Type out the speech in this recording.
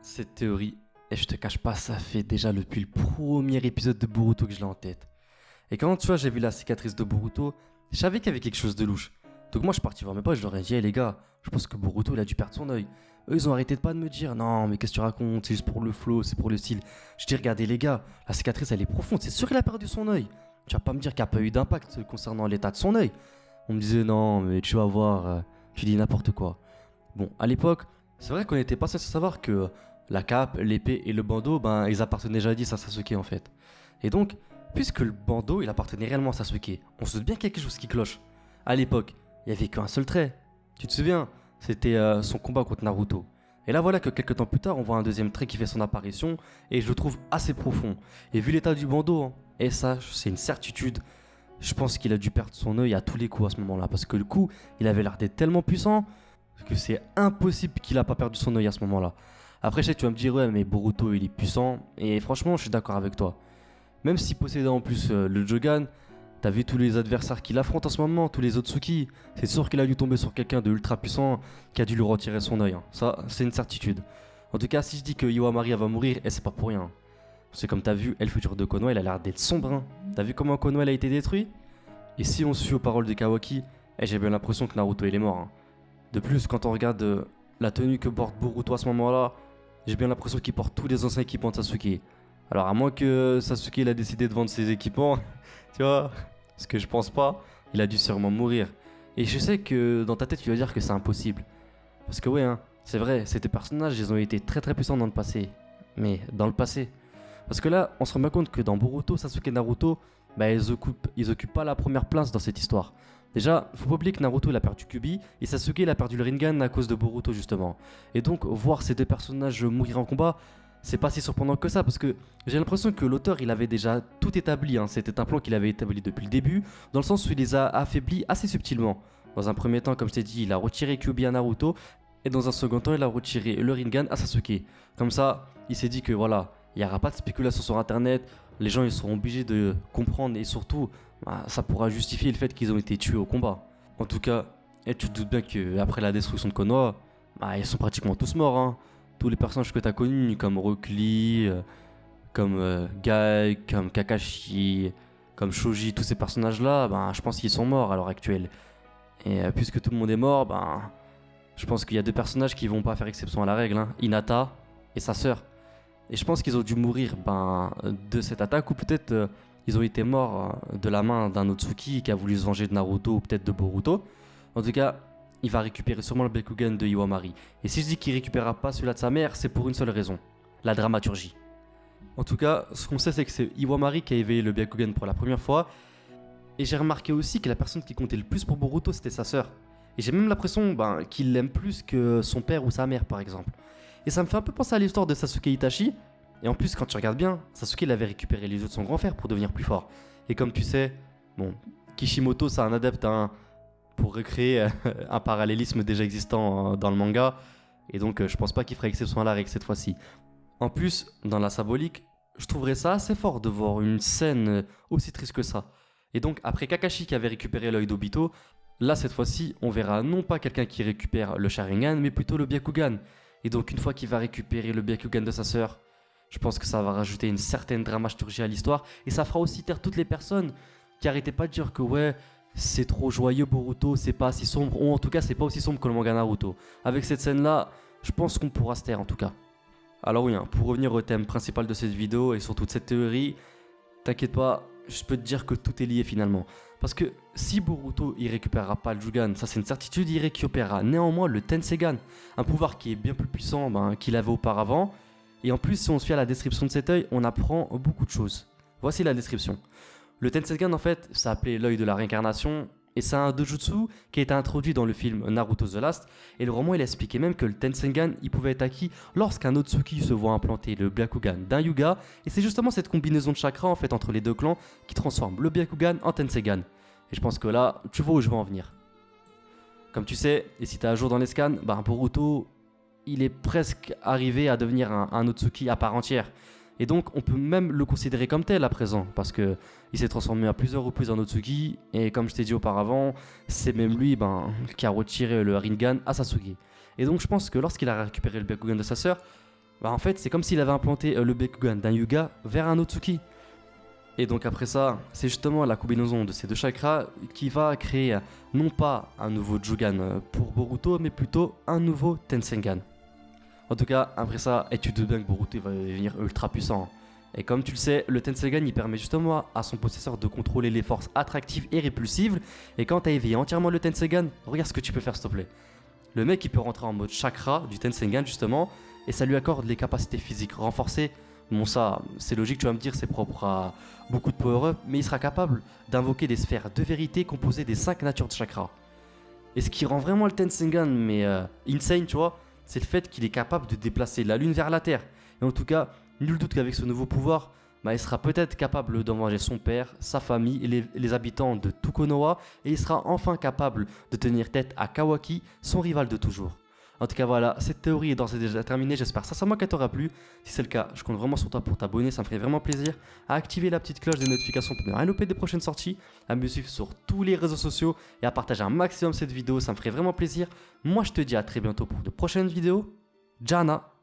Cette théorie, et je te cache pas, ça fait déjà depuis le premier épisode de Boruto que je l'ai en tête. Et quand tu vois, j'ai vu la cicatrice de Boruto, je savais qu'il y avait quelque chose de louche. Donc moi je suis parti voir mes potes, je leur ai dit, hey, les gars, je pense que Boruto il a dû perdre son œil. Eux ils ont arrêté de pas de me dire, non mais qu'est-ce que tu racontes, c'est juste pour le flow, c'est pour le style. Je dis, regardez les gars, la cicatrice elle est profonde, c'est sûr qu'il a perdu son œil. Tu vas pas me dire qu'il n'y a pas eu d'impact concernant l'état de son œil. On me disait, non mais tu vas voir, tu dis n'importe quoi. Bon, à l'époque, c'est vrai qu'on n'était pas censé savoir que la cape, l'épée et le bandeau, ben, ils appartenaient jadis à Sasuke en fait. Et donc, puisque le bandeau, il appartenait réellement à Sasuke, on se doute bien qu'il y a quelque chose qui cloche. À l'époque, il n'y avait qu'un seul trait. Tu te souviens? C'était son combat contre Naruto. Et là voilà que quelques temps plus tard, on voit un deuxième trait qui fait son apparition, et je le trouve assez profond. Et vu l'état du bandeau, hein, et ça, c'est une certitude, je pense qu'il a dû perdre son œil à tous les coups à ce moment-là. Parce que le coup, il avait l'air d'être tellement puissant que c'est impossible qu'il a pas perdu son œil à ce moment-là. Après, je sais que tu vas me dire, ouais, mais Boruto, il est puissant. Et franchement, je suis d'accord avec toi. Même s'il possédait en plus le Jogan, t'as vu tous les adversaires qu'il affronte en ce moment, tous les Otsutsuki. C'est sûr qu'il a dû tomber sur quelqu'un de ultra puissant qui a dû lui retirer son œil. Hein. Ça, c'est une certitude. En tout cas, si je dis que Iwamari va mourir, et c'est pas pour rien. C'est comme t'as vu, El futur de Konoha, il a l'air d'être sombre. Hein. T'as vu comment Konoha a été détruit? Et si on suit aux paroles de Kawaki, j'ai bien l'impression que Naruto il est mort. Hein. De plus, quand on regarde la tenue que porte Boruto à ce moment-là, j'ai bien l'impression qu'il porte tous les anciens équipements de Sasuke. Alors à moins que Sasuke il a décidé de vendre ses équipements, tu vois, ce que je pense pas, il a dû sûrement mourir. Et je sais que dans ta tête tu vas dire que c'est impossible. Parce que ouais, hein, c'est vrai, ces deux personnages ils ont été très très puissants dans le passé. Mais dans le passé. Parce que là, on se rend bien compte que dans Boruto, Sasuke et Naruto, bah, ils occupent pas la première place dans cette histoire. Déjà, faut pas oublier que Naruto il a perdu Kyuubi et Sasuke il a perdu le Rinnegan à cause de Boruto justement. Et donc voir ces deux personnages mourir en combat, c'est pas si surprenant que ça parce que j'ai l'impression que l'auteur il avait déjà tout établi. Hein. C'était un plan qu'il avait établi depuis le début, dans le sens où il les a affaiblis assez subtilement. Dans un premier temps, comme je t'ai dit, il a retiré Kyuubi à Naruto et dans un second temps, il a retiré le Rinnegan à Sasuke. Comme ça, il s'est dit que voilà, il n'y aura pas de spéculation sur internet, les gens ils seront obligés de comprendre et surtout bah, ça pourra justifier le fait qu'ils ont été tués au combat. En tout cas, et tu te doutes bien qu'après la destruction de Konoha, bah, ils sont pratiquement tous morts. Hein. Tous les personnages que tu as connus, comme Rock Lee, comme Guy, comme Kakashi, comme Shoji, tous ces personnages-là, bah, je pense qu'ils sont morts à l'heure actuelle. Et puisque tout le monde est mort, bah, je pense qu'il y a deux personnages qui vont pas faire exception à la règle, hein. Hinata et sa sœur. Et je pense qu'ils ont dû mourir de cette attaque ou peut-être ils ont été morts de la main d'un Otsuki qui a voulu se venger de Naruto ou peut-être de Boruto. En tout cas, il va récupérer sûrement le Byakugan de Iwamari. Et si je dis qu'il récupérera pas celui-là de sa mère, c'est pour une seule raison, la dramaturgie. En tout cas, ce qu'on sait c'est que c'est Iwamari qui a éveillé le Byakugan pour la première fois. Et j'ai remarqué aussi que la personne qui comptait le plus pour Boruto c'était sa sœur. Et j'ai même l'impression qu'il l'aime plus que son père ou sa mère par exemple. Et ça me fait un peu penser à l'histoire de Sasuke Itachi. Et en plus, quand tu regardes bien, Sasuke il avait récupéré les yeux de son grand frère pour devenir plus fort. Et comme tu sais, bon, Kishimoto c'est un adepte pour recréer un parallélisme déjà existant dans le manga. Et donc je pense pas qu'il ferait exception à la règle cette fois-ci. En plus, dans la symbolique, je trouverais ça assez fort de voir une scène aussi triste que ça. Et donc après Kakashi qui avait récupéré l'œil d'Obito, là cette fois-ci on verra non pas quelqu'un qui récupère le Sharingan, mais plutôt le Byakugan. Et donc une fois qu'il va récupérer le Byakugan de sa sœur, je pense que ça va rajouter une certaine dramaturgie à l'histoire. Et ça fera aussi taire toutes les personnes qui arrêtaient pas de dire que ouais, c'est trop joyeux Boruto, c'est pas si sombre. Ou en tout cas, c'est pas aussi sombre que le manga Naruto. Avec cette scène-là, je pense qu'on pourra se taire en tout cas. Alors oui, hein, pour revenir au thème principal de cette vidéo et surtout de cette théorie, t'inquiète pas, je peux te dire que tout est lié finalement. Parce que si Boruto il récupérera pas le Jugan, ça c'est une certitude, il récupérera néanmoins le Tensegan, un pouvoir qui est bien plus puissant qu'il avait auparavant. Et en plus, si on se fie à la description de cet œil, on apprend beaucoup de choses. Voici la description. Le Tensegan, en fait, ça s'appelait l'œil de la réincarnation, et c'est un dojutsu qui a été introduit dans le film Naruto The Last, et le roman il expliquait même que le Tensegan il pouvait être acquis lorsqu'un Otsuki se voit implanter le Byakugan d'un Hyuga, et c'est justement cette combinaison de chakras en fait entre les deux clans qui transforme le Byakugan en Tensegan. Et je pense que là, tu vois où je veux en venir. Comme tu sais, et si t'es à jour dans les scans, Boruto il est presque arrivé à devenir un Otsuki à part entière. Et donc on peut même le considérer comme tel à présent, parce que il s'est transformé à plusieurs reprises en Otsuki, et comme je t'ai dit auparavant, c'est même lui qui a retiré le Rinnegan à Sasuke. Et donc je pense que lorsqu'il a récupéré le Byakugan de sa sœur, Bah en fait, c'est comme s'il avait implanté le Byakugan d'un Hyuga vers un Otsuki. Et donc après ça, c'est justement la combinaison de ces deux chakras qui va créer non pas un nouveau Jugan pour Boruto, mais plutôt un nouveau Tensengan. En tout cas, après ça, et tu te doutes bien que Boruto va devenir ultra puissant. Et comme tu le sais, le Tensengan il permet justement à son possesseur de contrôler les forces attractives et répulsives. Et quand tu as éveillé entièrement le Tensengan, regarde ce que tu peux faire s'il te plaît. Le mec il peut rentrer en mode chakra du Tensengan justement, et ça lui accorde les capacités physiques renforcées. Bon ça, c'est logique, tu vas me dire, c'est propre à beaucoup de power-up, mais il sera capable d'invoquer des sphères de vérité composées des 5 natures de chakra. Et ce qui rend vraiment le Tensengan mais insane, tu vois, c'est le fait qu'il est capable de déplacer la lune vers la terre. Et en tout cas, nul doute qu'avec ce nouveau pouvoir, bah, il sera peut-être capable d'envenger son père, sa famille et les habitants de tout Konoha, et il sera enfin capable de tenir tête à Kawaki, son rival de toujours. En tout cas voilà, cette théorie est d'ores et déjà terminée, j'espère sincèrement qu'elle t'aura plu. Si c'est le cas, je compte vraiment sur toi pour t'abonner, ça me ferait vraiment plaisir. À activer la petite cloche des notifications pour ne rien louper des prochaines sorties, à me suivre sur tous les réseaux sociaux et à partager un maximum cette vidéo, ça me ferait vraiment plaisir. Moi je te dis à très bientôt pour de prochaines vidéos. Jana!